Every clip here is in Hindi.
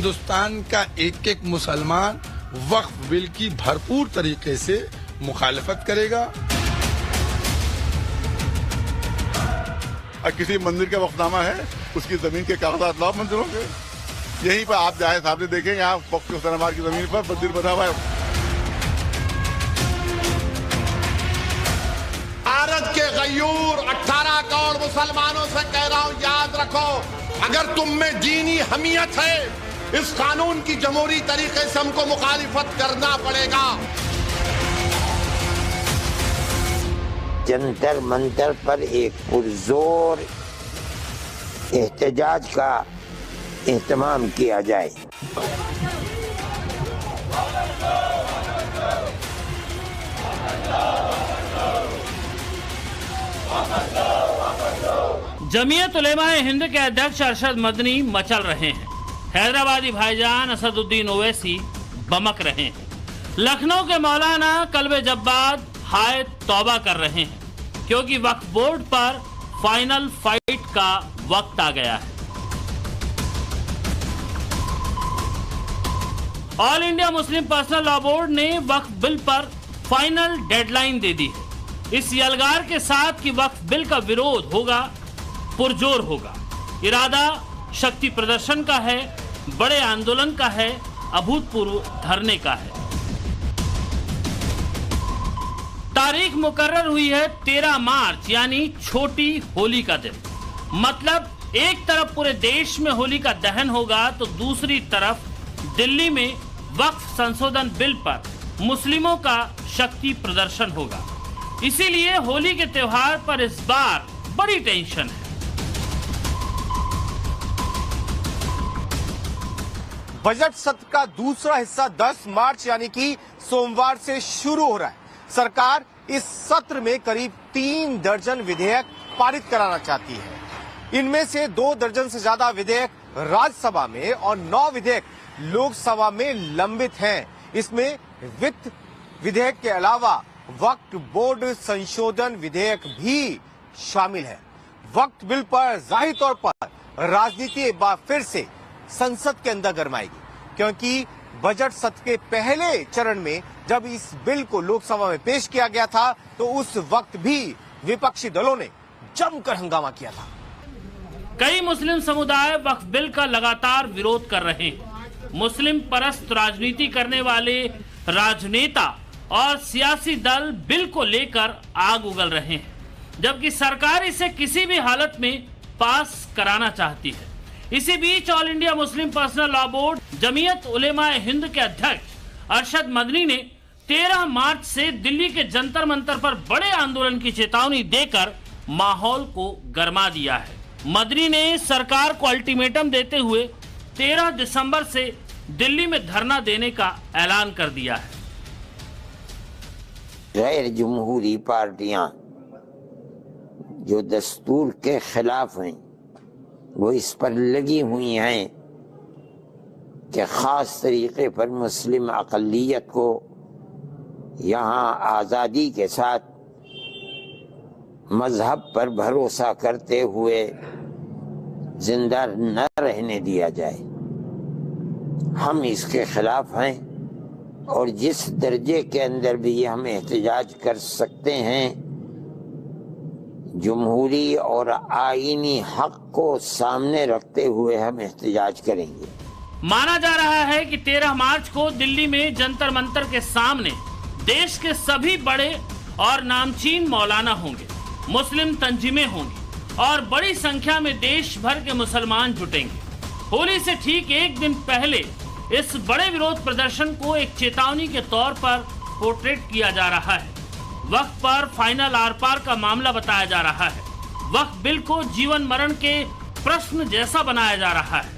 हिंदुस्तान का एक एक मुसलमान वक्फ बिल की भरपूर तरीके से मुखालिफत करेगा। किसी मंदिर का वक्फनामा है, उसकी जमीन के कागजात लाओ मंदिर होंगे। यहीं पर आप जाए सामने देखेंगे, यहाँ वक्फ की जमीन पर मंदिर बना हुआ है। भारत के गयूर 18 करोड़ मुसलमानों से कह रहा हूं, याद रखो, अगर तुम में दीनी हमीयत है, इस कानून की जमहूरी तरीके से हमको मुखालिफत करना पड़ेगा। जंतर मंतर पर एक पुरजोर एहतजाज का एहतमाम किया जाए। जमीयत उलेमाए हिंद के अध्यक्ष अरशद मदनी मचल रहे हैं। हैदराबादी भाईजान असदुद्दीन ओवैसी बमक रहे हैं। लखनऊ के मौलाना कल्बे जब्बाद हाय तौबा कर रहे हैं, क्योंकि वक्फ बोर्ड पर फाइनल फाइट का वक्त आ गया है। All India Muslim personal law board ने वक्फ बिल पर फाइनल डेडलाइन दे दी है। इस यलगार के साथ कि वक्फ बिल का विरोध होगा, पुरजोर होगा। इरादा शक्ति प्रदर्शन का है, बड़े आंदोलन का है, अभूतपूर्व धरने का है। तारीख मुकर्रर हुई है 13 मार्च, यानी छोटी होली का दिन। मतलब एक तरफ पूरे देश में होली का दहन होगा, तो दूसरी तरफ दिल्ली में वक्फ संशोधन बिल पर मुस्लिमों का शक्ति प्रदर्शन होगा। इसीलिए होली के त्योहार पर इस बार बड़ी टेंशन है। बजट सत्र का दूसरा हिस्सा 10 मार्च यानी कि सोमवार से शुरू हो रहा है। सरकार इस सत्र में करीब 3 दर्जन विधेयक पारित कराना चाहती है। इनमें से 2 दर्जन से ज्यादा विधेयक राज्यसभा में और 9 विधेयक लोकसभा में लंबित हैं। इसमें वित्त विधेयक के अलावा वक्फ बोर्ड संशोधन विधेयक भी शामिल है। वक्फ बिल पर जाहिर तौर पर राजनीति एक बार फिर से संसद के अंदर गरमाएगी, क्योंकि बजट सत्र के पहले चरण में जब इस बिल को लोकसभा में पेश किया गया था, तो उस वक्त भी विपक्षी दलों ने जमकर हंगामा किया था। कई मुस्लिम समुदाय वक्फ बिल का लगातार विरोध कर रहे हैं। मुस्लिम परस्त राजनीति करने वाले राजनेता और सियासी दल बिल को लेकर आग उगल रहे हैं, जबकि सरकार इसे किसी भी हालत में पास कराना चाहती है। इसी बीच all India Muslim personal law board Jamiat Ulemae Hind के अध्यक्ष अरशद मदनी ने 13 मार्च से दिल्ली के जंतर मंतर पर बड़े आंदोलन की चेतावनी देकर माहौल को गरमा दिया है। मदनी ने सरकार को अल्टीमेटम देते हुए 13 दिसंबर से दिल्ली में धरना देने का ऐलान कर दिया है। गैर जमहूरी पार्टियां जो दस्तूर के खिलाफ हैं, वो इस पर लगी हुई हैं कि खास तरीके पर मुस्लिम अक़लियत को यहाँ आज़ादी के साथ मजहब पर भरोसा करते हुए जिंदा न रहने दिया जाए। हम इसके खिलाफ हैं और जिस दर्जे के अंदर भी हम एहतजाज कर सकते हैं, जमहूरी और आईनी हक को सामने रखते हुए हम एहतजाज करेंगे। माना जा रहा है कि 13 मार्च को दिल्ली में जंतर मंतर के सामने देश के सभी बड़े और नामचीन मौलाना होंगे, मुस्लिम तंजीमें होंगी और बड़ी संख्या में देश भर के मुसलमान जुटेंगे। होली से ठीक एक दिन पहले इस बड़े विरोध प्रदर्शन को एक चेतावनी के तौर पर पोर्ट्रेट किया जा रहा है। वक्फ पर फाइनल आर पार का मामला बताया जा रहा है। वक्फ बिल को जीवन मरण के प्रश्न जैसा बनाया जा रहा है।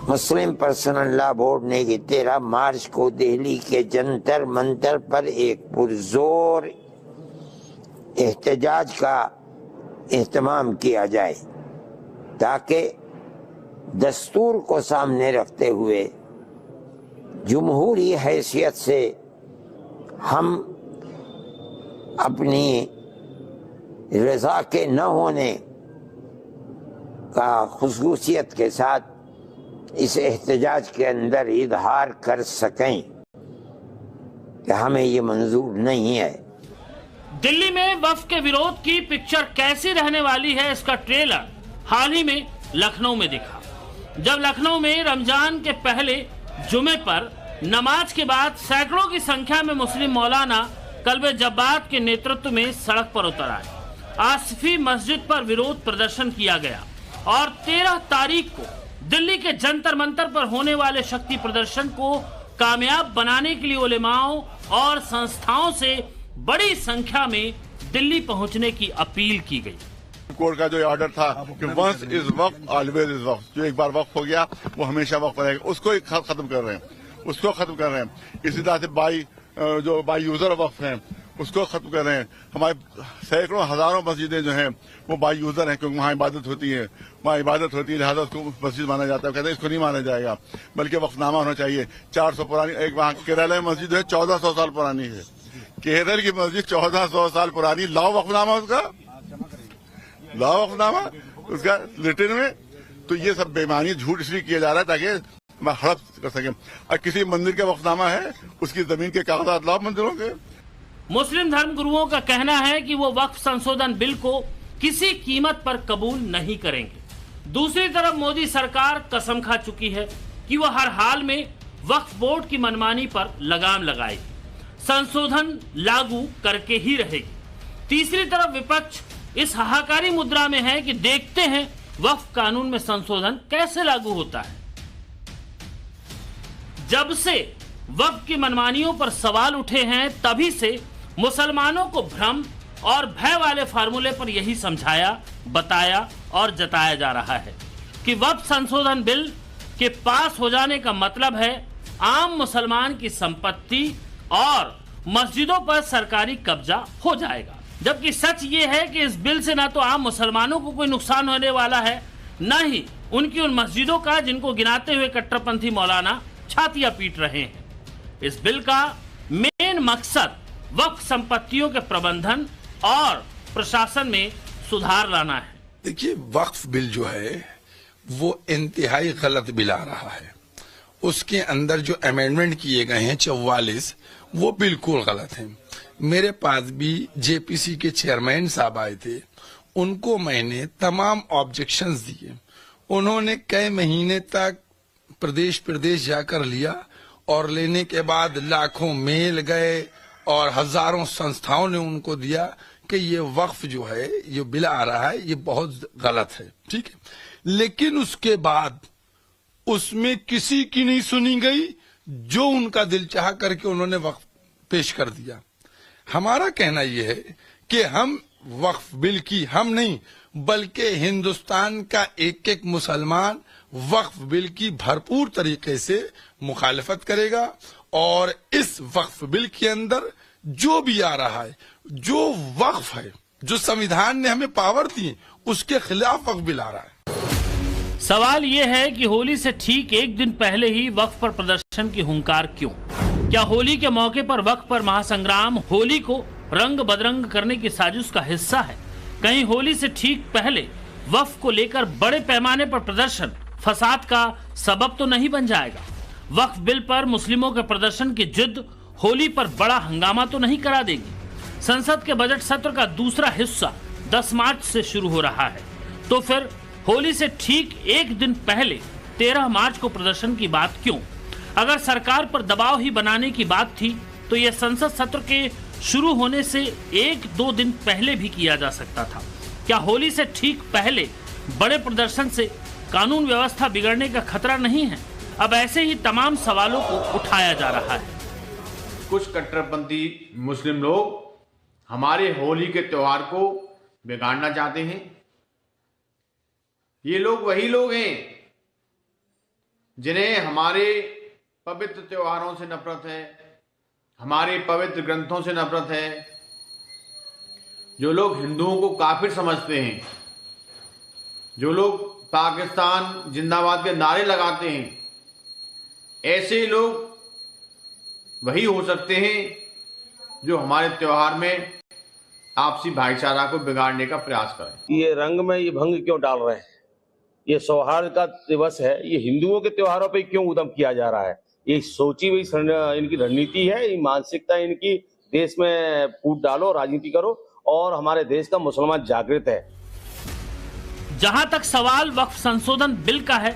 मुस्लिम पर्सनल लॉ बोर्ड ने 13 मार्च को दिल्ली के जंतर मंतर पर एक पुरजोर एहतजाज का एहतमाम किया जाए, ताकि दस्तूर को सामने रखते हुए जमहूरी हैसियत से हम अपनी रजा के न होने का खुसूसियत के साथ इस एहतजाज के अंदर इजहार कर सकें कि हमें ये मंजूर नहीं है। दिल्ली में वक्फ के विरोध की पिक्चर कैसी रहने वाली है, इसका ट्रेलर हाल ही में लखनऊ में दिखा। जब लखनऊ में रमजान के पहले जुमे पर नमाज के बाद सैकड़ों की संख्या में मुस्लिम मौलाना कल्बे जब्बात के नेतृत्व में सड़क पर उतर आए। आसिफी मस्जिद पर विरोध प्रदर्शन किया गया और 13 तारीख को दिल्ली के जंतर मंतर पर होने वाले शक्ति प्रदर्शन को कामयाब बनाने के लिए उलेमाओं और संस्थाओं से बड़ी संख्या में दिल्ली पहुंचने की अपील की गई। कोर्ट का जो ऑर्डर था कि once is waqf always is waqf, जो एक बार वक्फ हो गया वो हमेशा वक्फ रहेगा, उसको ही खत्म कर रहे हैं। इसी तरह से बाई यूजर वक्फ हैं उसको खत्म कर रहे हैं। हमारे सैकड़ों हजारों मस्जिदें जो हैं वो बाई यूजर हैं, क्योंकि वहाँ इबादत होती है, लिहाजा उसको मस्जिद माना जाता है। कहते हैं इसको नहीं माना जाएगा, बल्कि वक्फनामा होना चाहिए। 400 पुरानी, एक वहाँ केरल में मस्जिद है 1400 साल पुरानी है, केरल की मस्जिद 1400 साल पुरानी, लाओ वक्फनामा उसका रिटर्न में। तो ये सब बेईमानी झूठ इसलिए किया जा रहा है ताकि हड़प कर सके। और किसी मंदिर का वक्फनामा है उसकी जमीन के कागजात लाओ मंदिरों के। मुस्लिम धर्म गुरुओं का कहना है कि वो वक्फ संशोधन बिल को किसी कीमत पर कबूल नहीं करेंगे। दूसरी तरफ मोदी सरकार कसम खा चुकी है कि वह हर हाल में वक्फ बोर्ड की मनमानी पर लगाम लगाएगी, संशोधन लागू करके ही रहेगी। तीसरी तरफ विपक्ष इस हाहाकारी मुद्रा में है कि देखते हैं वक्फ कानून में संशोधन कैसे लागू होता है। जब से वक्फ की मनमानियों पर सवाल उठे हैं तभी से मुसलमानों को भ्रम और भय वाले फार्मूले पर यही समझाया, बताया और जताया जा रहा है कि वक्फ संशोधन बिल के पास हो जाने का मतलब है आम मुसलमान की संपत्ति और मस्जिदों पर सरकारी कब्जा हो जाएगा। जबकि सच ये है कि इस बिल से ना तो आम मुसलमानों को कोई नुकसान होने वाला है, न ही उनकी उन मस्जिदों का जिनको गिनाते हुए कट्टरपंथी मौलाना छातियां पीट रहे हैं। इस बिल का मेन मकसद वक्फ संपत्तियों के प्रबंधन और प्रशासन में सुधार लाना है। देखिए, वक्फ बिल जो है वो इंतहाई गलत बिल आ रहा है। उसके अंदर जो अमेंडमेंट किए गए हैं 44, वो बिल्कुल गलत हैं। मेरे पास भी जेपीसी के चेयरमैन साहब आए थे, उनको मैंने तमाम ऑब्जेक्शंस दिए। उन्होंने कई महीने तक प्रदेश जाकर लिया और लेने के बाद लाखों मेल गए और हजारों संस्थाओं ने उनको दिया कि ये वक्फ जो है, ये बिल आ रहा है, ये बहुत गलत है। ठीक है, लेकिन उसके बाद उसमें किसी की नहीं सुनी गई, जो उनका दिल चाह करके उन्होंने वक्फ पेश कर दिया। हमारा कहना यह है कि हम वक्फ बिल की, हम नहीं बल्कि हिंदुस्तान का एक एक मुसलमान वक्फ बिल की भरपूर तरीके से मुखालफत करेगा और इस वक्फ बिल के अंदर जो भी आ रहा है, जो वक्फ है, जो संविधान ने हमें पावर दी, उसके खिलाफ वक्फ बिल आ रहा है। सवाल यह है कि होली से ठीक एक दिन पहले ही वक्फ पर प्रदर्शन की हुंकार क्यों? क्या होली के मौके पर वक्फ पर महासंग्राम होली को रंग बदरंग करने की साजिश का हिस्सा है? कहीं होली से ठीक पहले वक्फ को लेकर बड़े पैमाने पर प्रदर्शन फसाद का सबब तो नहीं बन जाएगा? वक्फ बिल पर मुस्लिमों के प्रदर्शन की जिद होली पर बड़ा हंगामा तो नहीं करा देगी? संसद के बजट सत्र का दूसरा हिस्सा 10 मार्च से शुरू हो रहा है, तो फिर होली से ठीक एक दिन पहले 13 मार्च को प्रदर्शन की बात क्यों? अगर सरकार पर दबाव ही बनाने की बात थी तो यह संसद सत्र के शुरू होने से 1-2 दिन पहले भी किया जा सकता था। क्या होली से ठीक पहले बड़े प्रदर्शन से कानून व्यवस्था बिगड़ने का खतरा नहीं है? अब ऐसे ही तमाम सवालों को उठाया जा रहा है। कुछ कट्टरपंथी मुस्लिम लोग हमारे होली के त्योहार को बिगाड़ना चाहते हैं। ये लोग वही लोग हैं जिन्हें हमारे पवित्र त्योहारों से नफरत है, हमारे पवित्र ग्रंथों से नफरत है, जो लोग हिंदुओं को काफिर समझते हैं, जो लोग पाकिस्तान जिंदाबाद के नारे लगाते हैं। ऐसे लोग वही हो सकते हैं जो हमारे त्योहार में आपसी भाईचारा को बिगाड़ने का प्रयास करें। ये रंग में ये भंग क्यों डाल रहे हैं? ये सौहार्द का दिवस है, ये हिंदुओं के त्योहारों पे क्यों उद्यम किया जा रहा है? ये सोची हुई इनकी रणनीति है, ये मानसिकता इनकी, देश में फूट डालो, राजनीति करो और हमारे देश का मुसलमान जागृत है। जहां तक सवाल वक्फ संशोधन बिल का है,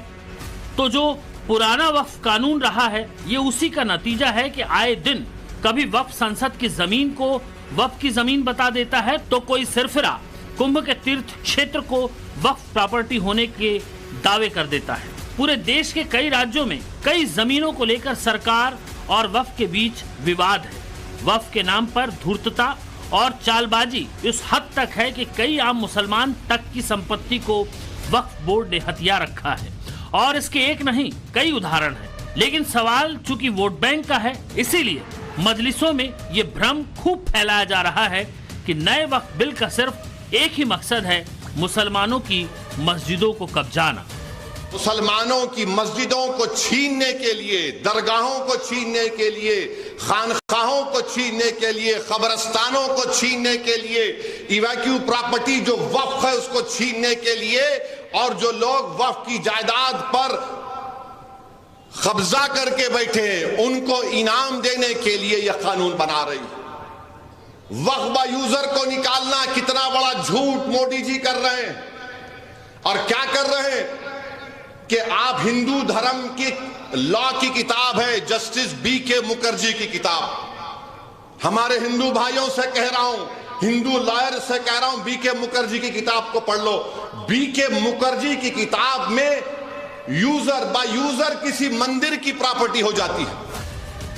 तो जो पुराना वक्फ कानून रहा है, ये उसी का नतीजा है कि आए दिन कभी वक्फ संसद की जमीन को वक्फ की जमीन बता देता है, तो कोई सिरफिरा कुंभ के तीर्थ क्षेत्र को वक्फ प्रॉपर्टी होने के दावे कर देता है। पूरे देश के कई राज्यों में कई जमीनों को लेकर सरकार और वक्फ के बीच विवाद है। वक्फ के नाम पर धूर्तता और चालबाजी इस हद तक है कि कई आम मुसलमान तक की संपत्ति को वक्फ बोर्ड ने हथिया रखा है, और इसके एक नहीं कई उदाहरण हैं। लेकिन सवाल चूंकि वोट बैंक का है, इसीलिए मजलिसों में ये भ्रम खूब फैलाया जा रहा है कि नए वक्फ बिल का सिर्फ एक ही मकसद है, मुसलमानों की मस्जिदों को कब्जाना। मुसलमानों की मस्जिदों को छीनने के लिए, दरगाहों को छीनने के लिए, खानकाहों को छीनने के लिए, कब्रस्तानों को छीनने के लिए, इवैक्यू प्रॉपर्टी जो वक्फ है उसको छीनने के लिए, और जो लोग वक्फ की जायदाद पर कब्जा करके बैठे हैं उनको इनाम देने के लिए यह कानून बना रही है। वक्फ यूजर को निकालना कितना बड़ा झूठ मोदी जी कर रहे हैं। और क्या कर रहे हैं कि आप हिंदू धर्म की लॉ की किताब है, जस्टिस बी.के. मुखर्जी की किताब, हमारे हिंदू भाइयों से कह रहा हूं, हिंदू लॉयर से कह रहा हूं, बी.के. मुखर्जी की किताब को पढ़ लो। बी.के. मुखर्जी की किताब में यूजर बाय यूजर किसी मंदिर की प्रॉपर्टी हो जाती है।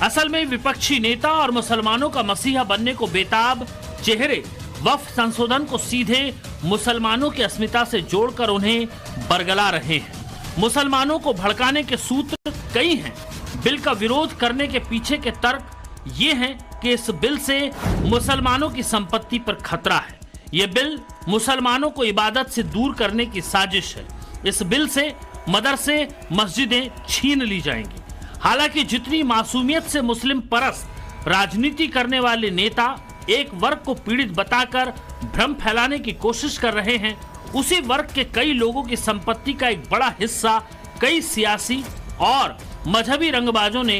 असल में विपक्षी नेता और मुसलमानों का मसीहा बनने को बेताब चेहरे वक्फ संशोधन को सीधे मुसलमानों की अस्मिता से जोड़कर उन्हें बरगला रहे हैं। मुसलमानों को भड़काने के सूत्र कई हैं। बिल का विरोध करने के पीछे के तर्क ये हैं कि इस बिल से मुसलमानों की संपत्ति पर खतरा है। ये बिल मुसलमानों को इबादत से दूर करने की साजिश है। इस बिल से मदरसे, मस्जिदें छीन ली जाएंगी। हालांकि जितनी मासूमियत से मुस्लिम परस्त राजनीति करने वाले नेता एक वर्ग को पीड़ित बताकर भ्रम फैलाने की कोशिश कर रहे हैं, उसी वर्ग के कई लोगों की संपत्ति का एक बड़ा हिस्सा कई सियासी और मजहबी रंगबाजों ने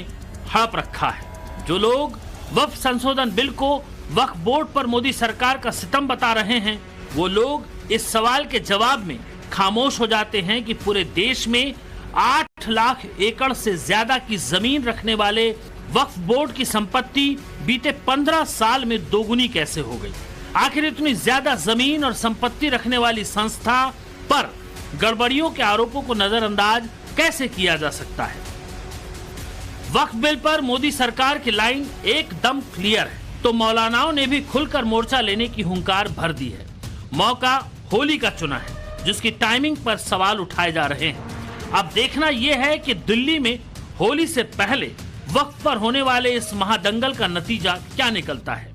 हड़प रखा है। जो लोग वक्फ संशोधन बिल को वक्फ बोर्ड पर मोदी सरकार का सितम बता रहे हैं, वो लोग इस सवाल के जवाब में खामोश हो जाते हैं कि पूरे देश में 8 लाख एकड़ से ज्यादा की जमीन रखने वाले वक्फ बोर्ड की संपत्ति बीते 15 साल में दोगुनी कैसे हो गई। आखिर इतनी ज्यादा जमीन और संपत्ति रखने वाली संस्था पर गड़बड़ियों के आरोपों को नजरअंदाज कैसे किया जा सकता है। वक्फ बिल पर मोदी सरकार की लाइन एकदम क्लियर है, तो मौलानाओं ने भी खुलकर मोर्चा लेने की हुंकार भर दी है। मौका होली का चुना है, जिसकी टाइमिंग पर सवाल उठाए जा रहे हैं। अब देखना यह है कि दिल्ली में होली से पहले वक्फ पर होने वाले इस महादंगल का नतीजा क्या निकलता है।